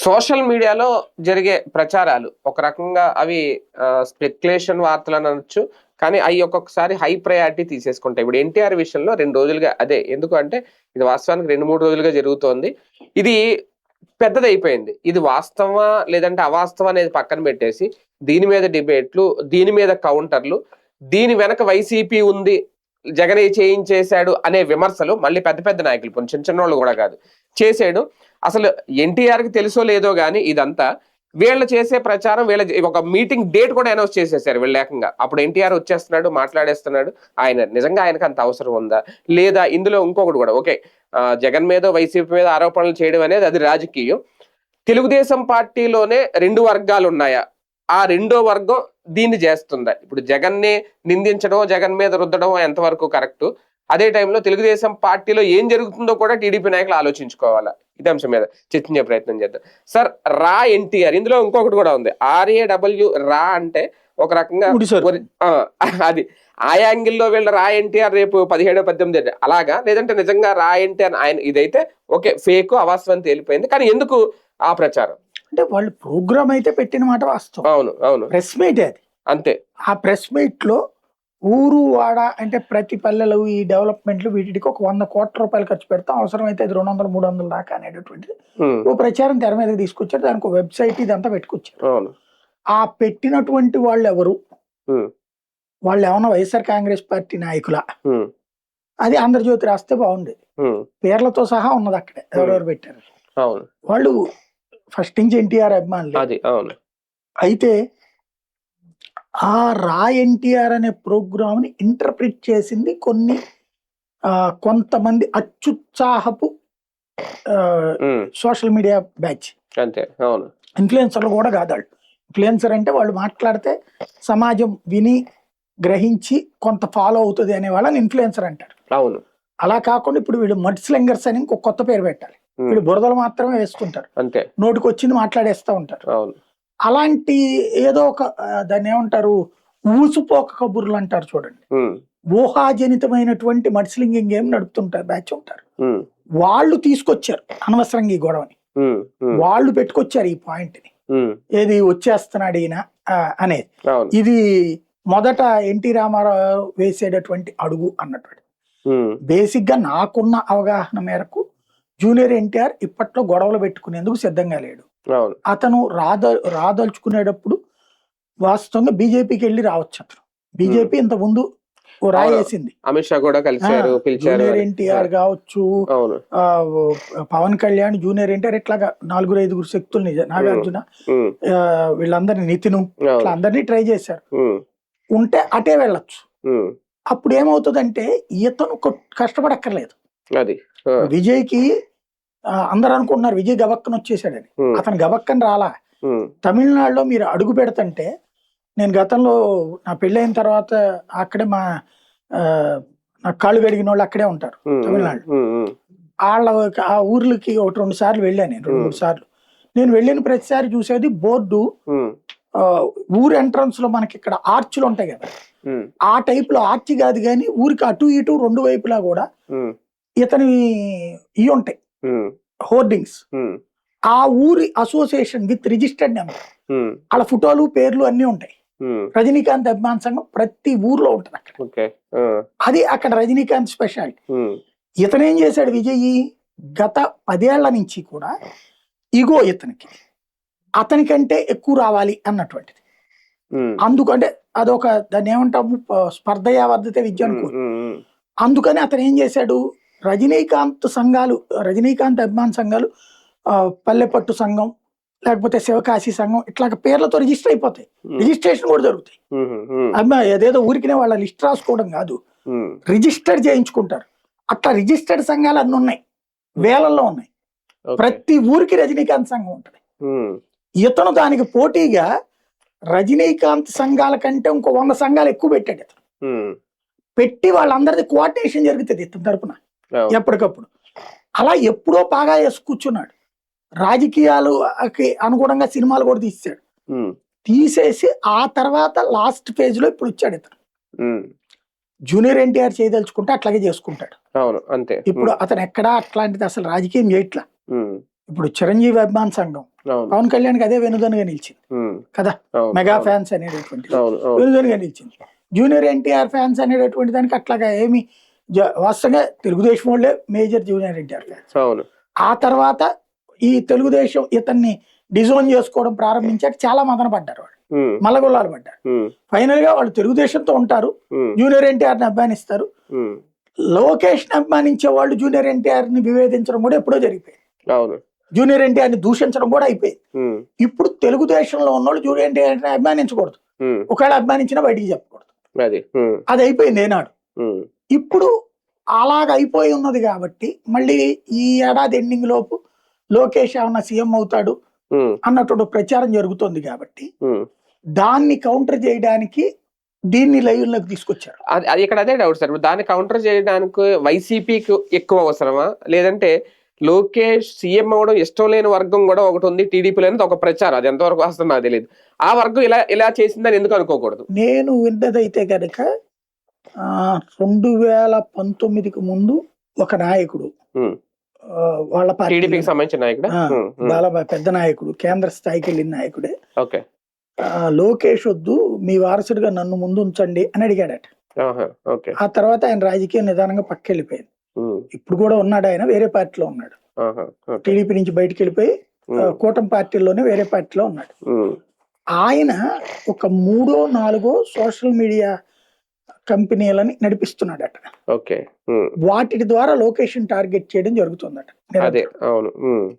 Social మీడియాలో జరిగే ప్రచారాలు ఒక రకంగా అవి స్పెక్యులేషన్ వార్తలు అనొచ్చు. కానీ అవి ఒక్కొక్కసారి హై ప్రయారిటీ తీసేసుకుంటాయి. ఇప్పుడు ఎన్టీఆర్ విషయంలో 2 రోజులుగా అదే. ఎందుకు అంటే ఇది వాస్తవానికి 2-3 రోజులుగా జరుగుతోంది. ఇది పెద్దదైపోయింది. ఇది వాస్తవమా లేదంటే అవాస్తవం అనేది పక్కన పెట్టేసి దీని మీద డిబేట్లు, దీని మీద కౌంటర్లు, దీని వెనక వైసీపీ ఉంది, జగనే చేయించేశాడు అనే విమర్శలు మళ్ళీ పెద్ద పెద్ద నాయకులు, చిన్న చిన్నోళ్ళు కూడా కాదు, చేసాడు. అసలు ఎన్టీఆర్కి తెలుసో లేదో కానీ ఇదంతా వీళ్ళు చేసే ప్రచారం, వీళ్ళ ఒక మీటింగ్ డేట్ కూడా అనౌన్స్ చేసేసారు వీళ్ళు ఏకంగా. అప్పుడు ఎన్టీఆర్ వచ్చేస్తున్నాడు, మాట్లాడేస్తున్నాడు. నిజంగా ఆయనకు అంత అవసరం ఉందా లేదా? ఇందులో ఇంకొకటి కూడా, ఓకే, జగన్ మీద వైసీపీ మీద ఆరోపణలు చేయడం అనేది అది రాజకీయం. తెలుగుదేశం పార్టీలోనే 2 వర్గాలు ఉన్నాయా? ఆ రెండో వర్గం దీన్ని చేస్తుందా? ఇప్పుడు జగన్ని నిందించడం, జగన్ మీద రుద్దడం ఎంతవరకు కరెక్ట్? అదే టైంలో తెలుగుదేశం పార్టీలో ఏం జరుగుతుందో కూడా టీడీపీ నాయకులు ఆలోచించుకోవాలా? ఇదే అంశం మీద చర్చించే ప్రయత్నం చేద్దాం. సార్, రా ఎన్టీఆర్, ఇందులో ఇంకొకటి కూడా ఉంది. RAW రా అంటే ఒక రకంగా అది ఆ యాంగిల్లో వీళ్ళ రా ఎన్టీఆర్ రేపు 17-18 అలాగా, లేదంటే నిజంగా రా ఎన్టీఆర్ ఆయన ఇదైతే ఓకే, ఫేక్ అవాస్తవం తేలిపోయింది. కానీ ఎందుకు ఆ ప్రచారం? అంటే వాళ్ళు ప్రోగ్రామ్ అయితే పెట్టిన మాట వాస్తవం. అవును అవును, ప్రెస్ మీట్ అది అంతే. ఆ ప్రెస్ మీట్ లో ఊరు వాడ అంటే ప్రతి పల్లెలు ఈ డెవలప్మెంట్లు వీటికి ఒక 100 కోట్ల రూపాయలు ఖర్చు పెడతాం, అవసరం అయితే 200-300 దాకా అనేటటువంటిది ఓ ప్రచారం తెర మీదకి తీసుకొచ్చారు. దానికి వెబ్సైట్ ఇదంతా పెట్టుకొచ్చారు. ఆ పెట్టినటువంటి వాళ్ళు ఎవరు? వాళ్ళు ఏమన్నా వైఎస్ఆర్ కాంగ్రెస్ పార్టీ నాయకుల? అది ఆంధ్రజ్యోతి రాస్తే బాగుండేది. పేర్లతో సహా ఉన్నది అక్కడే ఎవరెవరు పెట్టారు. వాళ్ళు ఫస్ట్ నుంచి ఎన్టీఆర్ అభిమానులు. అయితే ఆ రా ఎన్టీఆర్ అనే ప్రోగ్రామ్ ని ఇంటర్ప్రిట్ చేసింది కొంతమంది అత్యుత్సాహపు సోషల్ మీడియా బ్యాచ్. ఇన్ఫ్లుయెన్సర్లు కూడా కాదు వాళ్ళు. ఇన్ఫ్లుయెన్సర్ అంటే వాళ్ళు మాట్లాడితే సమాజం విని గ్రహించి కొంత ఫాలో అవుతుంది అనే వాళ్ళని ఇన్ఫ్లుయెన్సర్ అంటారు. అలా కాకుండా ఇప్పుడు వీళ్ళు మడ్ స్లింగర్స్ అని ఇంకో కొత్త పేరు పెట్టాలి. వీళ్ళు బురదలు మాత్రమే వేస్తుంటారు, నోటికి వచ్చింది మాట్లాడేస్తూ ఉంటారు. అలాంటి ఏదో ఒక దాన్ని ఏమంటారు, ఊసుపోక కబుర్లు అంటారు చూడండి, ఊహాజనితమైనటువంటి మడ్స్లింగింగ్ గేమ్ నడుపుతుంటారు బ్యాచ్ ఉంటారు. వాళ్ళు తీసుకొచ్చారు అనవసరంగా ఈ గొడవని, వాళ్ళు పెట్టుకొచ్చారు ఈ పాయింట్ ని. ఏది వచ్చేస్తున్నాడు ఈయన అనేది. ఇది మొదట ఎన్టీ రామారావు వేసేటటువంటి అడుగు అన్నటువంటి. బేసిక్ గా నాకున్న అవగాహన మేరకు జూనియర్ ఎన్టీఆర్ ఇప్పట్లో గొడవలు పెట్టుకునేందుకు సిద్ధంగా లేడు. అతను రాదలుచుకునేటప్పుడు వాస్తవంగా బీజేపీకి వెళ్ళి రావచ్చు. అతను బీజేపీ ఇంత ముందు రాయేసింది, అమిత్ షా కూడా కలిశారు. జూనియర్ ఎన్టీఆర్ కావచ్చు, పవన్ కళ్యాణ్, జూనియర్ ఎన్టీఆర్, ఇట్లాగా 4-5 శక్తులు, నాగార్జున, వీళ్ళందరినీ, నితిన్, ఇట్లా అందరినీ ట్రై చేశారు. ఉంటే అటే వెళ్ళొచ్చు. అప్పుడు ఏమవుతుందంటే ఇతను కష్టపడక్కర్లేదు. విజయ్కి అందరు అనుకుంటున్నారు విజయ్ గబక్కన వచ్చేసాడని. అతను గబక్కన రాలా. తమిళనాడులో మీరు అడుగు పెడతంటే, నేను గతంలో నా పెళ్ళైన తర్వాత అక్కడే నా కాళ్ళు గడిగిన వాళ్ళు అక్కడే ఉంటారు తమిళనాడు. ఆ ఊర్లకి 1-2 సార్లు వెళ్ళాను నేను, 2-3 సార్లు. నేను వెళ్ళిన ప్రతిసారి చూసేది బోర్డు, ఊరు ఎంట్రన్స్ లో మనకి ఇక్కడ ఆర్చ్లు ఉంటాయి కదా, ఆ టైప్ లో ఆర్చ్ కాదు కానీ ఊరికి అటు ఇటు 2 వైపులా కూడా ఇతని ఇవి ఉంటాయి, హోర్డింగ్స్. ఆ ఊరి అసోసియేషన్ విత్ రిజిస్టర్డ్ నెంబర్, వాళ్ళ ఫోటోలు, పేర్లు అన్ని ఉంటాయి. రజనీకాంత్ అభిమాన సంఘం ప్రతి ఊర్లో ఉంటుంది అక్కడ. అది అక్కడ రజనీకాంత్ స్పెషాలిటీ. ఇతను ఏం చేశాడు విజయ్, గత 10 ఏళ్ల నుంచి కూడా ఇగో ఇతనికి అతనికంటే ఎక్కువ రావాలి అన్నటువంటిది. అందుకంటే అదొక దాన్ని ఏమంటాము, స్పర్ధయా వర్ధతే విద్య అనుకో. అందుకని అతను ఏం చేశాడు, రజనీకాంత్ సంఘాలు, రజనీకాంత్ అభిమాన సంఘాలు, పల్లెపట్టు సంఘం, లేకపోతే శివకాశి సంఘం, ఇట్లాగ పేర్లతో రిజిస్టర్ అయిపోతాయి. రిజిస్ట్రేషన్ కూడా జరుగుతాయి. ఏదేదో ఊరికినే వాళ్ళ లిస్ట్ రాసుకోవడం కాదు, రిజిస్టర్ చేయించుకుంటారు. అట్లా రిజిస్టర్డ్ సంఘాలు అన్ని ఉన్నాయి, వేలల్లో ఉన్నాయి. ప్రతి ఊరికి రజనీకాంత్ సంఘం ఉంటుంది. ఇతను దానికి పోటీగా రజనీకాంత్ సంఘాల కంటే ఇంకో 100 సంఘాలు ఎక్కువ పెట్టాడు ఇతను. పెట్టి వాళ్ళందరిది కోఆర్డినేషన్ జరుగుతుంది ఇతని తరపున ఎప్పటికప్పుడు. అలా ఎప్పుడో బాగా వేసి కూర్చున్నాడు. రాజకీయాలకి అనుగుణంగా సినిమాలు కూడా తీసాడు. తీసేసి ఆ తర్వాత లాస్ట్ ఫేజ్ లో ఇప్పుడు వచ్చాడు ఇతను. జూనియర్ ఎన్టీఆర్ చేయదలుచుకుంటే అట్లాగే చేసుకుంటాడు. అంతే. ఇప్పుడు అతను ఎక్కడా అట్లాంటిది అసలు రాజకీయం చేయట్లా. ఇప్పుడు చిరంజీవి అభిమాన సంఘం పవన్ కళ్యాణ్కి అదే వెనుదనుగా నిలిచింది కదా, మెగా ఫ్యాన్స్ అనేటటువంటి వెనుదనుగా నిలిచింది. జూనియర్ ఎన్టీఆర్ ఫ్యాన్స్ అనేటటువంటి దానికి అట్లాగా ఏమి వాస్తవంగా తెలుగుదేశం వాళ్ళే మేజర్ జూనియర్ ఎన్టీఆర్ ఫ్యాన్స్. ఆ తర్వాత ఈ తెలుగుదేశం ఇతన్ని డిజోన్ చేసుకోవడం ప్రారంభించాక చాలా మదన పడ్డారు, వాళ్ళు మల్లగొల్లాలు పడ్డారు. ఫైనల్ గా వాళ్ళు తెలుగుదేశంతో ఉంటారు, జూనియర్ ఎన్టీఆర్ ని అభిమానిస్తారు. లోకేష్ ని అభిమానించే వాళ్ళు జూనియర్ ఎన్టీఆర్ ని వివేదించడం కూడా ఎప్పుడో జరిగిపోయింది, జూనియర్ ఎన్టీఆర్ ని దూషించడం కూడా అయిపోయింది. ఇప్పుడు తెలుగుదేశంలో ఉన్న వాళ్ళు జూనియర్ ఎన్టీఆర్ ని అభిమానించకూడదు, ఒకవేళ అభిమానించినా బయటికి చెప్పకూడదు, అది అయిపోయింది ఏనాడు. ఇప్పుడు అలాగ అయిపోయి ఉన్నది కాబట్టి మళ్ళీ ఈ ఏడాది ఎండింగ్ లోపు లోకేష్ ఏమన్నా సీఎం అవుతాడు అన్నటువంటి ప్రచారం జరుగుతుంది కాబట్టి దాన్ని కౌంటర్ చేయడానికి దీన్ని లైవ్ లోకి తీసుకొచ్చారు. అది ఇక్కడ అదే డౌట్ సార్, దాన్ని కౌంటర్ చేయడానికి వైసీపీకి ఎక్కువ అవసరమా, లేదంటే లోకేష్ సీఎం అవడం ఇష్టం లేని వర్గం కూడా ఒకటి ఉంది టీడీపీలో అనేది ఒక ప్రచారం, అది ఎంతవరకు వస్తుందో నాకు తెలియదు. ఆ వర్గం ఇలా చేసిందని ఎందుకు అనుకోకూడదు? నేను విన్నదైతే కనుక 2019కి ముందు ఒక నాయకుడు, వాళ్ళ టీడీపీకి సంబంధించిన నాయకుడు, చాలా పెద్ద నాయకుడు, కేంద్ర స్థాయికి వెళ్ళిన నాయకుడే, లోకేష్ వద్దు మీ వారసుడిగా నన్ను ముందు ఉంచండి అని అడిగాడట. ఆ తర్వాత ఆయన రాజకీయం నిదానంగా పక్కెళ్ళిపోయింది. ఇప్పుడు కూడా ఉన్నాడు, ఆయన వేరే పార్టీలో ఉన్నాడు, టీడీపీ నుంచి బయటకు వెళ్ళిపోయి కూటమి పార్టీలోనే వేరే పార్టీలో ఉన్నాడు. ఆయన ఒక 3-4 సోషల్ మీడియా కంపెనీలని నడిపిస్తున్నాడట. వాటి ద్వారా లొకేషన్ టార్గెట్ చేయడం జరుగుతుందట.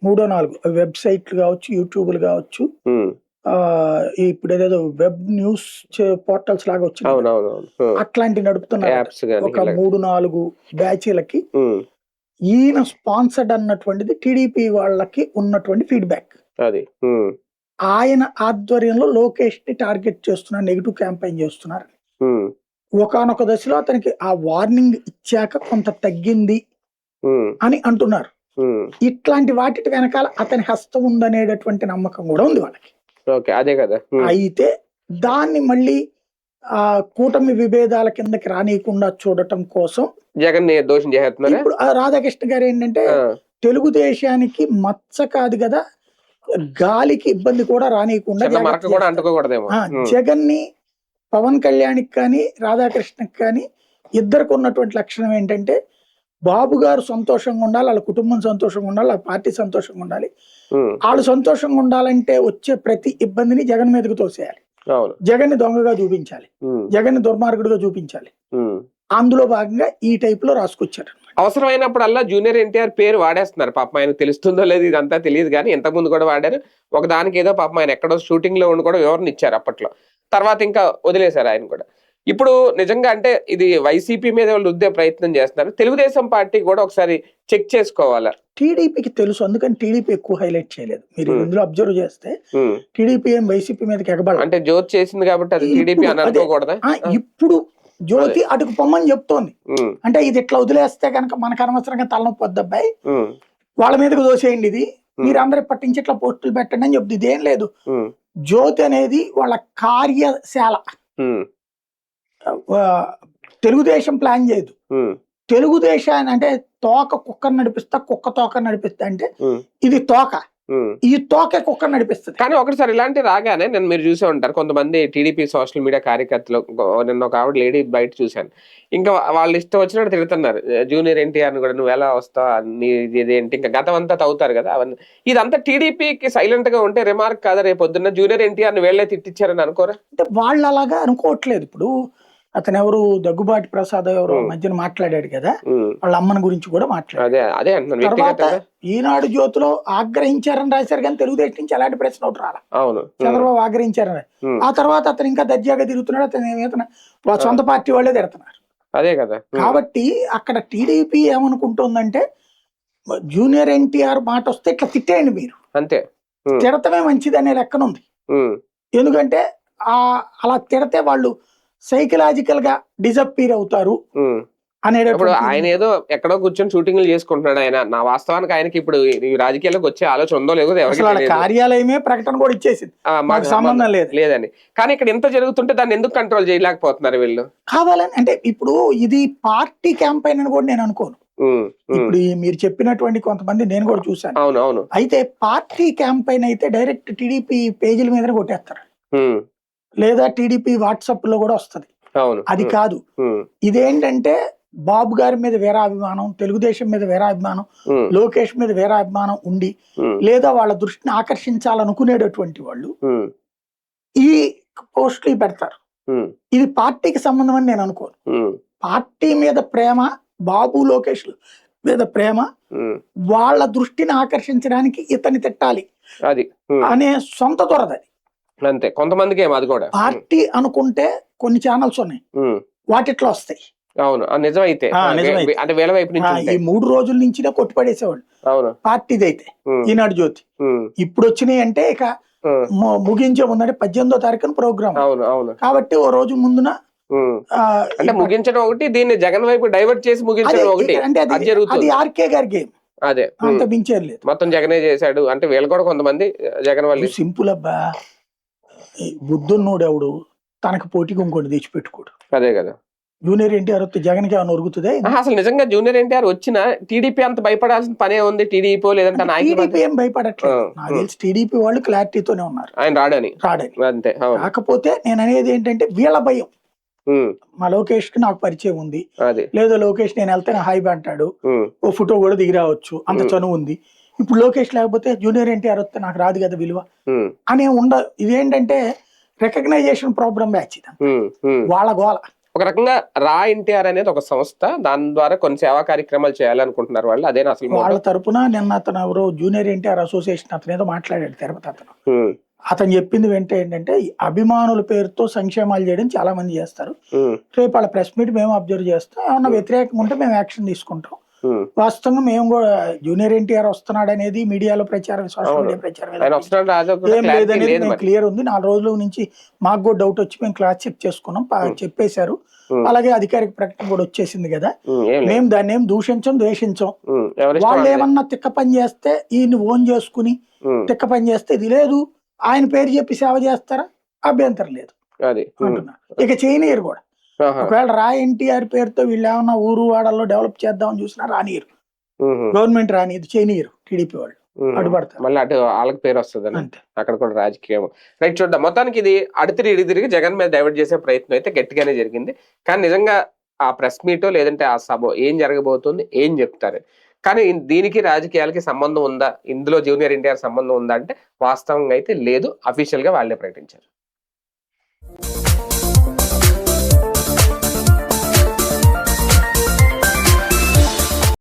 3-4 వెబ్సైట్లు కావచ్చు, యూట్యూబ్లు కావచ్చు, ఇప్పుడు ఏదేదో వెబ్ న్యూస్ పోర్టల్స్ లాగా వచ్చింది, అట్లాంటి నడుపుతున్నారు. ఒక 3-4 బ్యాచీలకి ఈయన స్పాన్సర్డ్ అన్నటువంటిది టీడీపీ వాళ్ళకి ఉన్నటువంటి ఫీడ్బ్యాక్. ఆయన ఆధ్వర్యంలో లోకేష్ ని టార్గెట్ చేస్తున్నారు, నెగిటివ్ క్యాంపెయిన్ చేస్తున్నారు. ఒకానొక దశలో అతనికి ఆ వార్నింగ్ ఇచ్చాక కొంత తగ్గింది అని అంటున్నారు. ఇట్లాంటి వాటి వెనకాల అతని హస్తం ఉందనేటటువంటి నమ్మకం కూడా ఉంది వాళ్ళకి. అదే కదా. అయితే దాన్ని మళ్ళీ కూటమి విభేదాల కిందకి రానియకుండా చూడటం కోసం జగన్ దోషం చేస్తున్నారు. ఇప్పుడు రాధాకృష్ణ గారు ఏంటంటే తెలుగుదేశానికి మచ్చ కాదు కదా, గాలికి ఇబ్బంది కూడా రానియకుండా జగన్ ని పవన్ కళ్యాణ్కి కానీ రాధాకృష్ణకి కానీ ఇద్దరికి ఉన్నటువంటి లక్షణం ఏంటంటే బాబు గారు సంతోషంగా ఉండాలి, వాళ్ళ కుటుంబం సంతోషంగా ఉండాలి, వాళ్ళ పార్టీ సంతోషంగా ఉండాలి. వాళ్ళు సంతోషంగా ఉండాలంటే వచ్చే ప్రతి ఇబ్బందిని జగన్ మీదకి తోసేయాలి, జగన్ ని దొంగగా చూపించాలి, జగన్ ని దుర్మార్గుడిగా చూపించాలి. అందులో భాగంగా ఈ టైప్ లో రాసుకొచ్చారు. అవసరమైనప్పుడల్లా జూనియర్ ఎన్టీఆర్ పేరు వాడేస్తున్నారు. పాపం ఆయనకు తెలుస్తుందో లేదు ఇదంతా తెలియదు కానీ ఇంతకుముందు కూడా వాడారు. ఒక దానికి ఏదో పాపం ఆయన ఎక్కడో షూటింగ్ లో ఉండి కూడా వివరణ ఇచ్చారు అప్పట్లో, తర్వాత ఇంకా వదిలేశారు ఆయన కూడా. ఇప్పుడు నిజంగా అంటే ఇది వైసీపీ మీద వాళ్ళు రుద్దే ప్రయత్నం చేస్తున్నారు. తెలుగుదేశం పార్టీ కూడా ఒకసారి చెక్ చేసుకోవాలా. టీడీపీకి తెలుసు, అందుకని టీడీపీ ఎక్కువ హైలైట్ చేయలేదు. మీరు ఇందులో అబ్జర్వ్ చేస్తే టీడీపీ ఏం వైసీపీ మీదకి ఎగబడ, అంటే జ్యోతి చేసింది కాబట్టి అది టీడీపీ అని అనుకోకూడదా? ఇప్పుడు జ్యోతి అటుకు పొమ్మని చెప్తోంది, అంటే ఇది ఇట్లా వదిలేస్తే కనుక మనకు అనవసరంగా తలనొప్పి వద్దబ్బాయి, వాళ్ళ మీదకి దోసేయండి, ఇది మీరు అందరు పట్టించి ఇట్లా పోస్టులు పెట్టండి అని చెప్తుంది. ఇదేం లేదు, జ్యోతి అనేది వాళ్ళ కార్యశాల, తెలుగుదేశం ప్లాన్ చేయదు. తెలుగుదేశాన్ని అంటే తోక కుక్కను నడిపిస్తా, కుక్క తోక నడిపిస్తా అంటే ఇది తోక, ఈ తోక కుక్కను నడిపిస్తుంది. కానీ ఒకటిసారి ఇలాంటి రాగానే నేను మీరు చూసే ఉంటారు కొంతమంది టీడీపీ సోషల్ మీడియా కార్యకర్తలు, నిన్న ఒక ఆవిడ లేడీ బయట చూశాను, ఇంకా వాళ్ళు ఇష్టం వచ్చినట్టు తిడుతున్నారు జూనియర్ ఎన్టీఆర్ని కూడా, నువ్వు ఎలా వస్తావు నీ ఇదేంటి, ఇంకా గతం అంతా తవ్వుతారు కదా అవన్నీ. ఇదంతా టీడీపీకి సైలెంట్ గా ఉంటే రిమార్క్ కాదా రేపు పొద్దున్న జూనియర్ ఎన్టీఆర్ని వీళ్ళే తిట్టించారని అనుకోరా? అంటే వాళ్ళు అలాగా అనుకోవట్లేదు. ఇప్పుడు అతను ఎవరు దగ్గుబాటి ప్రసాద్ ఎవరు మధ్యన మాట్లాడాడు కదా, వాళ్ళ అమ్మని గురించి కూడా మాట్లాడారు. తర్వాత ఈనాడు జ్యోతిలో ఆగ్రహించారని రాశారు కానీ తెలుగుదేశం నుంచి అలాంటి ప్రశ్న ఒకటి రాలా, చంద్రబాబు ఆగ్రహించారని. ఆ తర్వాత అతను ఇంకా దర్జాగా తిరుగుతున్నాడు, అతను సొంత పార్టీ వాళ్ళే తిడుతున్నారు. అదే కదా. కాబట్టి అక్కడ టీడీపీ ఏమనుకుంటుందంటే జూనియర్ ఎన్టీఆర్ మాట వస్తే ఇట్లా తిట్టేయండి మీరు, అంతే, తిడతమే మంచిది అనే లెక్కనుంది. ఎందుకంటే అలా తిడితే వాళ్ళు సైకలాజికల్ గా డిజప్పీర్ అవుతారు ఇప్పుడు ఆయన ఏదో ఎక్కడో కూర్చొని షూటింగ్లు చేసుకుంటున్నాడు ఆయన. నా వాస్తవానికి ఆయనకి ఇప్పుడు రాజకీయాల్లోకి వచ్చే ఆలోచన ఉందో లేదో కార్యాలయమే ప్రకటన కూడా ఇచ్చేసింది, మాకు సంబంధం లేదని. కానీ ఇక్కడ ఎంత జరుగుతుంటే దాన్ని ఎందుకు కంట్రోల్ చేయలేకపోతున్నారు వీళ్ళు? కావాలని అంటే ఇప్పుడు ఇది పార్టీ క్యాంపెయిన్ అని కూడా నేను అనుకోను. ఇప్పుడు మీరు చెప్పినటువంటి కొంతమంది నేను కూడా చూశాను. అవును అవును. అయితే పార్టీ క్యాంపెయిన్ అయితే డైరెక్ట్ టీడీపీ పేజీల మీదనే కొట్టేస్తారు, లేదా టీడీపీ వాట్సాప్ లో కూడా వస్తది. అది కాదు, ఇదేంటంటే బాబు గారి మీద వేరే అభిమానం, తెలుగుదేశం మీద వేరే అభిమానం, లోకేష్ మీద వేరే అభిమానం ఉండి, లేదా వాళ్ళ దృష్టిని ఆకర్షించాలనుకునేటటువంటి వాళ్ళు ఈ పోస్టులు పెడతారు. ఇది పార్టీకి సంబంధం అని నేను అనుకోను. పార్టీ మీద ప్రేమ, బాబు లోకేష్ మీద ప్రేమ, వాళ్ళ దృష్టిని ఆకర్షించడానికి ఇతని తిట్టాలి అది అనే సొంత దొరదది. అంతే, కొంతమందికి అది కూడా పార్టీ అనుకుంటే కొన్ని ఛానల్స్ ఉన్నాయి, వాటిట్లో వస్తాయి. అవును, నిజమైతే అంటే వేల వైపు నుంచి ఈ 3 రోజుల నుంచి కొట్టుపడేసేవాళ్ళు. అవును, పార్టీది అయితే ఈనాడు జ్యోతి. ఇప్పుడు వచ్చినాయి అంటే ఇక ముగించే ముందంటే 18వ తారీఖున ప్రోగ్రామ్. అవును అవును. కాబట్టి ఓ రోజు ముందున అంటే ముగించడం ఒకటి, దీన్ని జగన్ వైపు డైవర్ట్ చేసి ముగించడం ఒకటి, అంటే అది ఆర్కే గారి గేమ్. అదే, అంత మించేది లేదు. మొత్తం జగనే చేశాడు అంటే వీళ్ళు కూడా కొంతమంది జగన్ వాళ్ళు. సింపుల్ అబ్బా, బుద్ధున్నోడు ఎవడు తనకు పోటీకి ఇంకోటి తెచ్చిపెట్టుకోడు. అదే కదా, జూనియర్ ఎన్టీఆర్ వస్తే జగన్ కి ఏమైనా ఉరుగుతుందే? అసలు నిజంగా జూనియర్ ఎన్టీఆర్ వచ్చిన టీడీపీ అంత భయపడాల్సిన పనే ఉంది? టీడీపీ లేదంటే టీడీపీ ఏం భయపడట్లేదు నాకు తెలిసి. టీడీపీ వాళ్ళు క్లారిటీతోనే ఉన్నారు, ఆయన రాడని. అంతే. కాకపోతే నేను అనేది ఏంటంటే వీళ్ళ భయం. మా లోకేష్ కి నాకు పరిచయం ఉంది, లేదా లోకేష్ నేను వెళ్తే హాయిబా అంటాడు, ఓ ఫోటో కూడా దిగి రావచ్చు, అంత చనువు ఉంది. ఇప్పుడు లోకేష్ లేకపోతే జూనియర్ ఎన్టీఆర్ వస్తే నాకు రాదు కదా విలువ అనే ఇదేంటంటే రికగ్నైజేషన్ ప్రాబ్లం బ్యాచ్ వాళ్ళ గోల. ఒక రకంగా రా ఎన్టీఆర్ అనేది ఒక సంస్థ, దాని ద్వారా కొన్ని సేవా కార్యక్రమాలు చేయాలనుకుంటున్నారు వాళ్ళు. అదే అసలు వాళ్ళ తరపున నిన్న అతను ఎవరో జూనియర్ ఎన్టీఆర్ అసోసియేషన్ అతను ఏదో మాట్లాడాడు తిరుపతి. అతను చెప్పింది వెంటనే ఏంటంటే అభిమానుల పేరుతో సంక్షేమాలు చేయడం చాలా మంది చేస్తారు. రేపు వాళ్ళ ప్రెస్ మీట్ మేము అబ్జర్వ్ చేస్తాం, ఏమన్నా వ్యతిరేకంగా ఉంటే మేము యాక్షన్ తీసుకుంటాం. వాస్తవంగా మేము కూడా జూనియర్ ఎన్టీఆర్ వస్తున్నాడు అనేది మీడియాలో ప్రచారం, సోషల్ మీడియా ప్రచారం ఏం లేదనేది మేము క్లియర్ ఉంది. 4 రోజుల నుంచి మాకు కూడా డౌట్ వచ్చి మేము క్లాస్ చెక్ చేసుకున్నాం, చెప్పేశారు. అలాగే అధికారిక ప్రకటన కూడా వచ్చేసింది కదా, మేము దాన్ని ఏం దూషించం, ద్వేషించం. వాళ్ళు ఏమన్నా తిక్క పని చేస్తే ఈయన్ని ఓన్ చేసుకుని తిక్క పని చేస్తే ఇది లేదు, ఆయన పేరు చెప్పి సేవ చేస్తారా, అభ్యంతరం లేదు అంటున్నా. ఇక చేయనీయరు కూడా. ఒకవేళ రా ఎన్టీఆర్ పేరుతో వీళ్ళు ఏమన్నా ఊరు వాడల్లో డెవలప్ చేద్దామని చూసినా రానియరు, గవర్నమెంట్ రానియదు, చేయనీయరు టీడీపీ వాళ్ళు, అడ్డుపడతారు. మళ్ళీ అటు వాళ్ళకి పేరు వస్తుంది అక్కడ కూడా రాజకీయం. రైట్, చూద్దాం. మొత్తానికి ఇది ఇడిదిరిగి జగన్ మీద డైవర్ట్ చేసే ప్రయత్నం అయితే గట్టిగానే జరిగింది. కానీ నిజంగా ఆ ప్రెస్ మీటో లేదంటే ఆ సభ ఏం జరగబోతుంది, ఏం చెప్తారు? కానీ దీనికి రాజకీయాలకి సంబంధం ఉందా, ఇందులో జూనియర్ ఎన్టీఆర్ సంబంధం ఉందా అంటే వాస్తవంగా అయితే లేదు, అఫీషియల్ గా వాళ్ళే ప్రకటించారు.